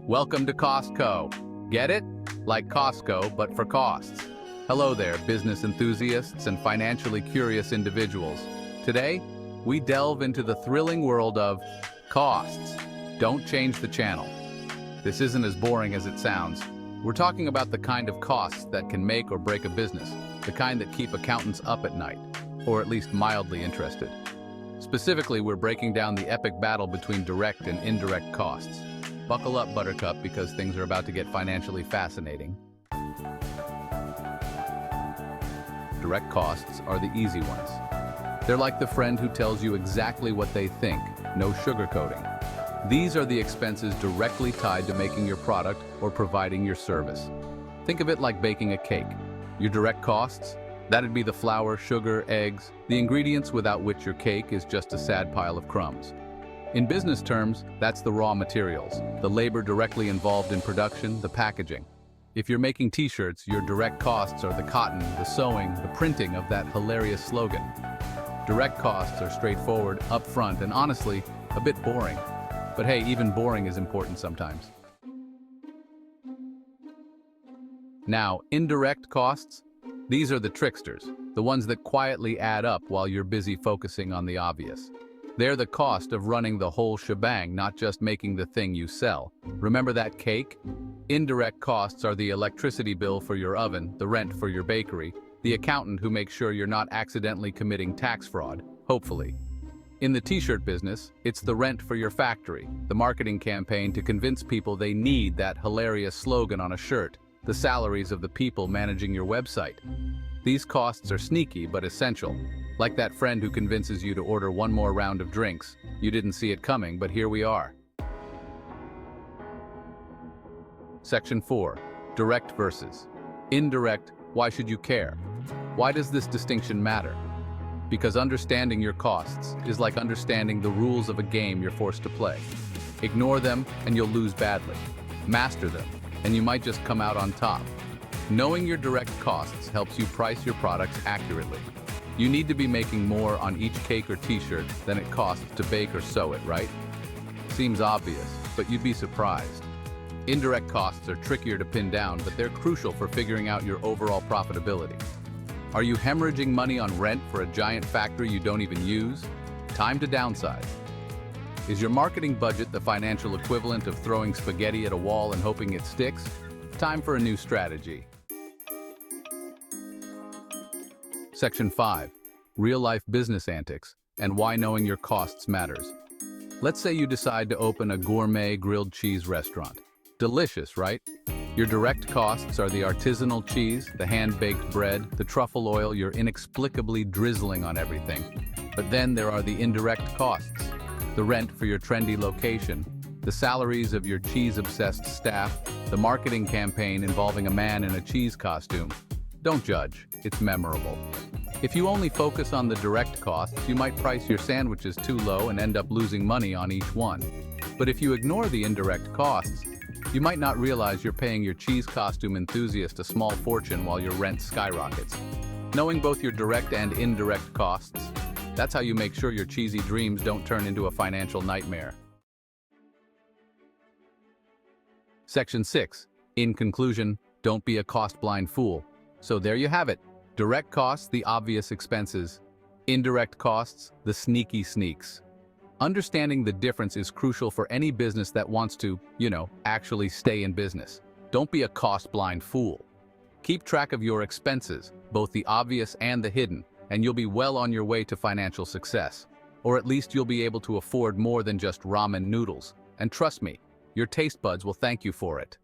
Welcome to Costco. Get it? Like Costco, but for costs. Hello there, business enthusiasts and financially curious individuals. Today, we delve into the thrilling world of costs. Don't change the channel. This isn't as boring as it sounds. We're talking about the kind of costs that can make or break a business, the kind that keep accountants up at night, or at least mildly interested. Specifically, we're breaking down the epic battle between direct and indirect costs. Buckle up, Buttercup, because things are about to get financially fascinating. Direct costs are the easy ones. They're like the friend who tells you exactly what they think, no sugarcoating. These are the expenses directly tied to making your product or providing your service. Think of it like baking a cake. Your direct costs? That'd be the flour, sugar, eggs, the ingredients without which your cake is just a sad pile of crumbs. In business terms, that's the raw materials, the labor directly involved in production, the packaging. If you're making t-shirts, your direct costs are the cotton, the sewing, the printing of that hilarious slogan. Direct costs are straightforward, upfront, and honestly, a bit boring. But hey, even boring is important sometimes. Now, indirect costs? These are the tricksters, the ones that quietly add up while you're busy focusing on the obvious. They're the cost of running the whole shebang, not just making the thing you sell. Remember that cake? Indirect costs are the electricity bill for your oven, the rent for your bakery, the accountant who makes sure you're not accidentally committing tax fraud, hopefully. In the t-shirt business, it's the rent for your factory, the marketing campaign to convince people they need that hilarious slogan on a shirt, the salaries of the people managing your website. These costs are sneaky but essential, like that friend who convinces you to order one more round of drinks. You didn't see it coming, but here we are. Section 4. Direct versus indirect. Why should you care? Why does this distinction matter? Because understanding your costs is like understanding the rules of a game you're forced to play. Ignore them and you'll lose badly. Master them, and you might just come out on top. Knowing your direct costs helps you price your products accurately. You need to be making more on each cake or t-shirt than it costs to bake or sew it, right? Seems obvious, but you'd be surprised. Indirect costs are trickier to pin down, but they're crucial for figuring out your overall profitability. Are you hemorrhaging money on rent for a giant factory you don't even use? Time to downsize. Is your marketing budget the financial equivalent of throwing spaghetti at a wall and hoping it sticks? Time for a new strategy. Section 5. Real-life business antics and why knowing your costs matters. Let's say you decide to open a gourmet grilled cheese restaurant. Delicious, right? Your direct costs are the artisanal cheese, the hand-baked bread, the truffle oil you're inexplicably drizzling on everything. But then there are the indirect costs. The rent for your trendy location, the salaries of your cheese-obsessed staff, the marketing campaign involving a man in a cheese costume. Don't judge, it's memorable. If you only focus on the direct costs, you might price your sandwiches too low and end up losing money on each one. But if you ignore the indirect costs, you might not realize you're paying your cheese costume enthusiast a small fortune while your rent skyrockets. Knowing both your direct and indirect costs, that's how you make sure your cheesy dreams don't turn into a financial nightmare. Section 6. In conclusion, don't be a cost-blind fool. So there you have it. Direct costs, the obvious expenses. Indirect costs, the sneaky sneaks. Understanding the difference is crucial for any business that wants to, actually stay in business. Don't be a cost-blind fool. Keep track of your expenses, both the obvious and the hidden, and you'll be well on your way to financial success. Or at least you'll be able to afford more than just ramen noodles. And trust me, your taste buds will thank you for it.